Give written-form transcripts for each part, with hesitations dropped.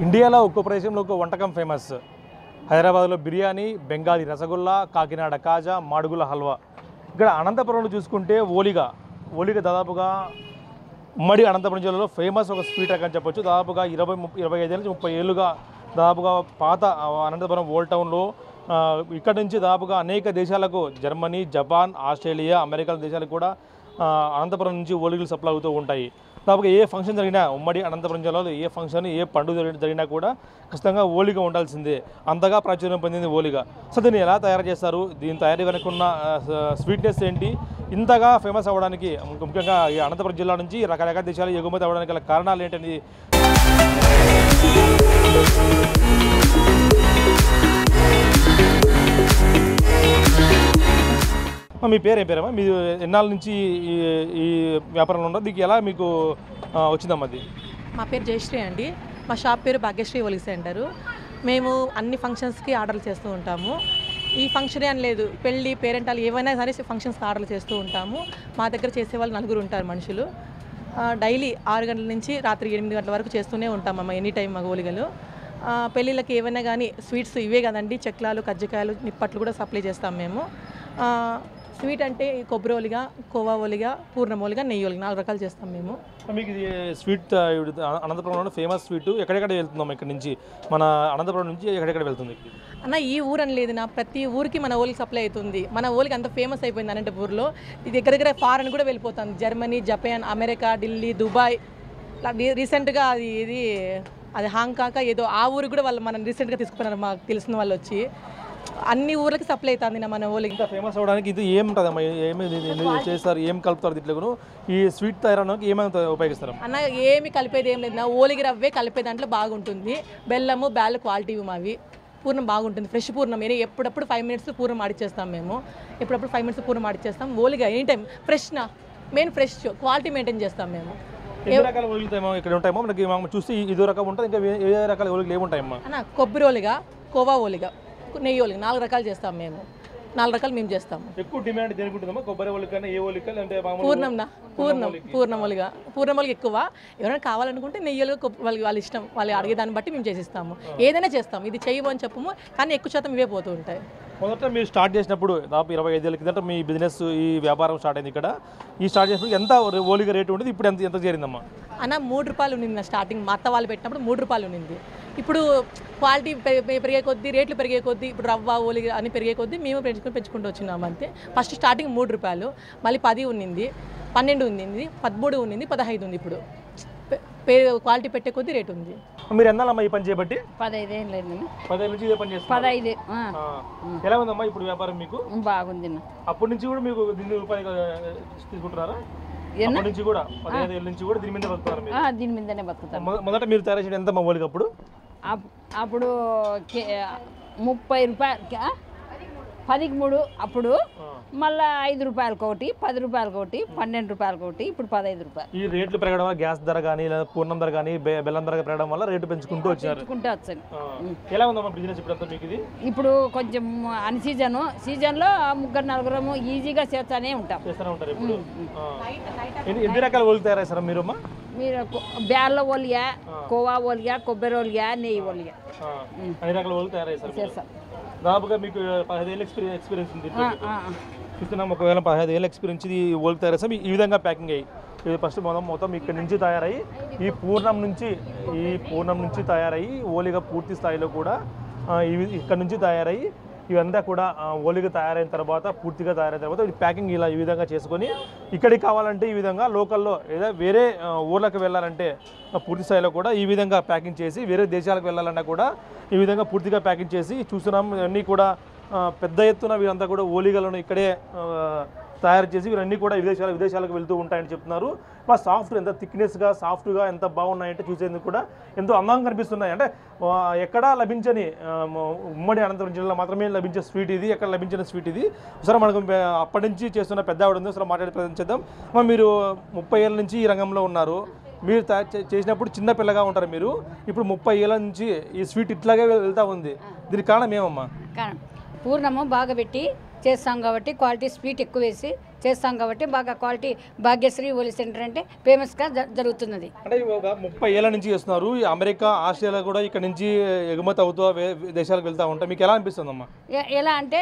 ఇండియాలో ఒక్కో ప్రదేశంలో ఒక వంటకం ఫేమస్. హైదరాబాద్లో బిర్యానీ, బెంగాలీ రసగుల్లా, కాకినాడ కాజా, మాడుగుల హల్వా. ఇక్కడ అనంతపురంలో చూసుకుంటే ఓలిగా దాదాపుగా ఉమ్మడి అనంతపురం జిల్లాలో ఫేమస్ ఒక స్వీట్ రకం చెప్పొచ్చు. దాదాపుగా 25 నుంచి 30 ఏళ్ళుగా దాదాపుగా పాత అనంతపురం ఓల్డ్ టౌన్లో ఇక్కడ నుంచి దాదాపుగా అనేక దేశాలకు జర్మనీ, జపాన్, ఆస్ట్రేలియా, అమెరికా దేశాలకు కూడా అనంతపురం నుంచి ఓలిగలు సప్లై అవుతూ ఉంటాయి. దాదాపుగా ఏ ఫంక్షన్ జరిగినా ఉమ్మడి అనంతపురం జిల్లాలో ఏ ఫంక్షన్ ఏ పండుగ జరిగినా కూడా ఖచ్చితంగా ఓలిగా ఉండాల్సిందే. అంతగా ప్రాచుర్యం పొందింది ఓలిగా. సో దీన్ని ఎలా తయారు చేస్తారు, దీని తయారీ వెనుకున్న స్వీట్నెస్ ఏంటి, ఇంతగా ఫేమస్ అవ్వడానికి ముఖ్యంగా ఈ అనంతపురం జిల్లా నుంచి రకరకాల దేశాలు ఎగుమతి అవ్వడానికి గల కారణాలు ఏంటని మీ పేరు ఏం పేరమ్మా? మీరు ఎన్నాళ్ళ నుంచి ఈ వ్యాపారంలో ఉండదు, దీనికి ఎలా మీకు వచ్చిందమ్మా? అది మా పేరు జయశ్రీ అండి. మా షాప్ పేరు భాగ్యశ్రీ ఓలిగ సెంటరు. మేము అన్ని ఫంక్షన్స్కి ఆర్డర్లు చేస్తూ ఉంటాము. ఈ ఫంక్షన్ అని లేదు, పెళ్ళి, పేరెంటాలు ఏవైనా సరే ఫంక్షన్స్కి ఆర్డర్లు చేస్తూ ఉంటాము. మా దగ్గర చేసేవాళ్ళు 4 ఉంటారు మనుషులు. డైలీ 6 గంటల నుంచి రాత్రి 8 గంటల వరకు చేస్తూనే ఉంటామమ్మ ఎనీ టైం మా ఓలిగలు. పెళ్ళిళ్ళకి ఏవైనా కానీ స్వీట్స్ ఇవే కదండి, చెక్లాలు, కజ్జికాయలు, నిప్పట్లు కూడా సప్లై చేస్తాం మేము. స్వీట్ అంటే కొబ్బరి ఓలిగా, కోవా ఓలిగా, పూర్ణం ఓలిగా, నెయ్యి ఓలిగా 4 రకాలు చేస్తాం మేము. మీకు ఇది స్వీట్ అనంతపురంలో ఫేమస్ స్వీట్ ఎక్కడెక్కడ వెళ్తుందమ్మా? ఇక్కడ నుంచి మన అనంతపురం నుంచి ఎక్కడెక్కడ వెళ్తుంది అన్న? ఈ ఊరు అని లేదు నా, ప్రతి ఊరికి మన ఓలికి సప్లై అవుతుంది. మన ఓలికి అంత ఫేమస్ అయిపోయింది అనంతపూర్లో. ఇది దగ్గర ఫారెన్ కూడా వెళ్ళిపోతుంది, Germany, Japan, America, Delhi, Dubai. రీసెంట్గా అది హాంకాంగ్ ఏదో ఆ ఊరికి కూడా వాళ్ళు మనం రీసెంట్గా తీసుకుపోయినారు మాకు తెలిసిన వాళ్ళు వచ్చి. అన్ని ఊర్లకి సప్లై అవుతుంది మన ఓలికి. ఇంత ఫేమస్ అవ్వడానికి ఇది ఏముంటుందమ్మా? ఏమి చేస్తారు, ఏం కలుపుతారు దీంట్లో? ఈ స్వీట్ తయారవడానికి ఏమైనా ఉపయోగిస్తారు అన్న? ఏమి కలిపేది ఏం లేదు నా, ఓలిగి రవ్వే కలిపే దాంట్లో బాగుంటుంది. బెల్లము, బ్యాల్ క్వాలిటీ మావి. పూర్ణం బాగుంటుంది, ఫ్రెష్ పూర్ణం. ఎప్పుడప్పుడు 5 మినిట్స్ పూర్ణం ఆడిచ్చేస్తాం మేము. ఎప్పుడప్పుడు 5 మినిట్స్ పూర్ణం ఆడిచ్చేస్తాం. ఓలిగా ఎనీ టైం ఫ్రెష్నా, మెయిన్ ఫ్రెష్ క్వాలిటీ మెయింటైన్ చేస్తాం మేము. ఎన్ని రకాల ఓలిగలు ఇక్కడ ఉంటాయమ్మా? మనకి చూస్తే ఇదో రకం ఉంటుంది, ఇంకా ఏ రకాల ఓలిగలు ఏముంటాయమ్మా? అన్న కొబ్బరి ఓలిగా, కోవా ఓలిగా, నెయ్యి ఓలిగా 4 రకాలు చేస్తాం మేము. 4 రకాలు మేము చేస్తాము. ఎక్కువ డిమాండ్ దేనికి ఉంటుందమ్మా? కొబ్బరి ఓలిగా, ఏ ఓలిగా అంటే పూర్ణం ఓలిగా ఎక్కువ. ఎవరైనా కావాలనుకుంటే నెయ్యి ఓలిగా వాళ్ళ ఇష్టం, వాళ్ళు అడిగే దాన్ని బట్టి మేము చేసిస్తాము. ఏదైనా చేస్తాము, ఇది చేయము అని చెప్పము, కానీ ఎక్కువ శాతం ఇవే పోతూ ఉంటాయి. మొదట మీరు స్టార్ట్ చేసినప్పుడు దాదాపు 25 ఏళ్ళ కిందట మీ బిజినెస్ ఈ వ్యాపారం స్టార్ట్ అయింది ఇక్కడ. ఈ స్టార్ట్ చేసినప్పుడు ఎంత ఓలిగా రేటు ఉండేది, ఇప్పుడు ఎంత చేరిందమ్మా? అన్న 3 రూపాయలు ఉండింది నా స్టార్టింగ్. మా అత్త వాళ్ళు పెట్టినప్పుడు 3 రూపాయలు ఉండింది. ఇప్పుడు క్వాలిటీ పెరిగే కొద్దీ, రేట్లు పెరిగే కొద్దీ, ఇప్పుడు రవ్వ ఓలిగా అని పెరిగే కొద్దీ మేము పెంచుకుంటూ వచ్చినాము అంతే. ఫస్ట్ స్టార్టింగ్ 3 రూపాయలు, మళ్ళీ 10 ఉన్నింది, 12 ఉన్నింది, 13 ఉన్నింది, 15 ఉంది. ఇప్పుడు క్వాలిటీ పెట్టే కొద్దీ రేటు ఉంది. మీరు ఎన్నాళ్ళమ్మా ఈ పని చేయబట్టి? 15 ఏళ్ళు. 15 నుంచి ఇదే పని చేస్తారు? 15. ఎలా ఉందమ్మా ఇప్పుడు వ్యాపారం మీకు? బాగుంది. అప్పటి నుంచి కూడా మీకు దీని రూపాయలు తీసుకుంటున్నారా? అప్పటి నుంచి కూడా 15 ఏళ్ళ నుంచి కూడా దీని మీద బతుకుతారు? దీని మీదనే బతుకుతారు. మొదట మీరు తయారు చేయడం ఎంత ఓలిగా అప్పుడు? అప్పుడు 30 రూపాయలు, 10కి 3. అప్పుడు మళ్ళీ 5 రూపాయలకి ఒకటి, 10 రూపాయలకి ఒకటి, 12 రూపాయలకి ఒకటి, ఇప్పుడు 15 రూపాయలు. ఈ రేట్లు పెరగడం వల్ల గ్యాస్ ధర కానీ లేదా పూర్ణం ధర కానీ బెల్లం ధర పెరగడం వల్ల రేటు పెంచుకుంటూ వచ్చారు. ఎలా ఉందమ్మా బిజినెస్ ఇప్పుడు మీకు ఇది? ఇప్పుడు కొంచెం అన్ సీజన్లో 3-4 ఈజీగా చేస్తూనే ఉంటాం. చేస్తూనే ఉంటారు. ఇప్పుడు ఎన్ని రకాల ఓలిగా తయారు చేస్తారా మీరు? మీరు బ్యాళ్ళ ఓలిగా, కోవా ఓలిగా, కొబ్బరి ఓలిగా, నెయ్యి ఓలిగా అన్ని రకాల ఓలిగా తయారు చేస్తారు. దాదాపుగా మీకు 15 ఏళ్ళ ఎక్స్పీరియన్స్ ఉంది చూస్తున్నాం. ఒకవేళ 15 ఏళ్ళ ఎక్స్పీరియన్స్ ఇది ఓలిగా తయారు చేస్తాం. ఈ విధంగా ప్యాకింగ్ అయ్యి ఇది ఫస్ట్ మొత్తం ఇక్కడ నుంచి తయారయ్యి ఈ పూర్ణం నుంచి తయారయ్యి ఓలిగా పూర్తి స్థాయిలో కూడా ఇక్కడ నుంచి తయారయ్యి ఇవంతా కూడా ఓలిగా తయారైన తర్వాత పూర్తిగా తయారైన తర్వాత ఇది ప్యాకింగ్ ఇలా ఈ విధంగా చేసుకొని ఇక్కడికి కావాలంటే ఈ విధంగా లోకల్లో లేదా వేరే ఊర్లకు వెళ్ళాలంటే పూర్తి స్థాయిలో కూడా ఈ విధంగా ప్యాకింగ్ చేసి వేరే దేశాలకు వెళ్ళాలన్నా కూడా ఈ విధంగా పూర్తిగా ప్యాకింగ్ చేసి చూస్తున్నాం. ఇవన్నీ కూడా పెద్ద ఎత్తున వీరంతా కూడా ఓలిగలను ఇక్కడే తయారు చేసి వీరన్నీ కూడా విదేశాలకు వెళ్తూ ఉంటాయని చెప్తున్నారు. సాఫ్ట్ ఎంత థిక్నెస్గా సాఫ్ట్గా ఎంత బాగున్నాయంటే చూసేందుకు కూడా ఎంతో అందంగా కనిపిస్తున్నాయి. అంటే ఎక్కడా లభించని ఉమ్మడి అనంతపురం జిల్లాలో మాత్రమే లభించే స్వీట్ ఇది, ఎక్కడ లభించిన స్వీట్ ఇది. ఒకసారి మనకు అప్పటి నుంచి చేస్తున్న పెద్ద ఆవిడ ఉంది, ఒకసారి మాట్లాడి ప్రయత్నించేద్దాం. మీరు 30 ఏళ్ళ నుంచి ఈ రంగంలో ఉన్నారు. మీరు చేసినప్పుడు చిన్న పిల్లగా ఉంటారు మీరు, ఇప్పుడు 30 ఏళ్ళ నుంచి ఈ స్వీట్ ఇట్లాగే వెళ్తూ ఉంది. దీనికి కారణం ఏమమ్మా? పూర్ణము బాగా పెట్టి చేస్తాం కాబట్టి క్వాలిటీ స్వీట్ ఎక్కువ వేసి చేస్తాం కాబట్టి బాగా క్వాలిటీ భాగ్యశ్రీ హోలీ సెంటర్ అంటే ఫేమస్గా జరుగుతున్నది. అంటే ఒక 30 ఏళ్ళ నుంచి చేస్తున్నారు. ఈ అమెరికా, ఆస్ట్రేలియా కూడా ఇక్కడ నుంచి ఎగుమతి అవుతూ దేశాలకు వెళ్తూ ఉంటాయి. మీకు ఎలా అనిపిస్తుందమ్మా? ఎలా అంటే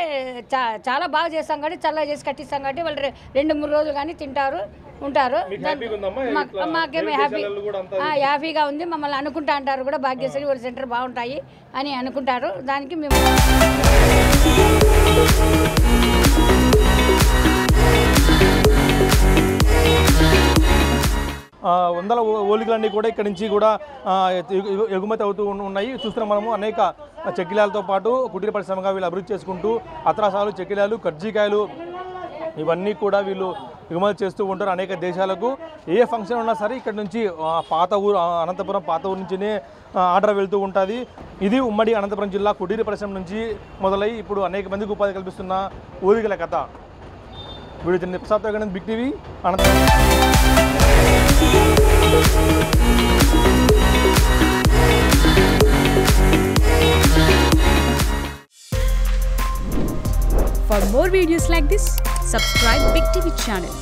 చాలా బాగా చేస్తాం కాబట్టి చల్లగా చేసి కట్టిస్తాం కాబట్టి వాళ్ళు 2-3 రోజులు కానీ తింటారు ఉంటారు. మాకేమో హ్యాపీగా ఉంది. మమ్మల్ని అనుకుంటా అంటారు కూడా భాగ్యశ్రీ హోలీ సెంటర్ బాగుంటాయి అని అనుకుంటారు. దానికి మేము వందల ఓలికలన్నీ కూడా ఇక్కడ నుంచి కూడా ఎగుమతి అవుతూ ఉన్నాయి. చూస్తున్నాం మనము అనేక చెక్కిలాలతో పాటు కుటీర పరిశ్రమగా వీళ్ళు అభివృద్ధి చేసుకుంటూ అత్రాసాలు, చెక్కిలాలు, కర్జీకాయలు ఇవన్నీ కూడా వీళ్ళు ఎగుమతి చేస్తూ ఉంటారు అనేక దేశాలకు. ఏ ఫంక్షన్ ఉన్నా సరే ఇక్కడ నుంచి పాత ఊరు అనంతపురం పాత ఊరు నుంచినే ఆర్డర్ వెళ్తూ ఉంటుంది. ఇది ఉమ్మడి అనంతపురం జిల్లా కుటీర పరిశ్రమ నుంచి మొదలై ఇప్పుడు అనేక మందికి ఉపాధి కల్పిస్తున్న ఓలికల కథ. Video Prasad big TV Anantapur. For more videos like this, subscribe Big TV channel.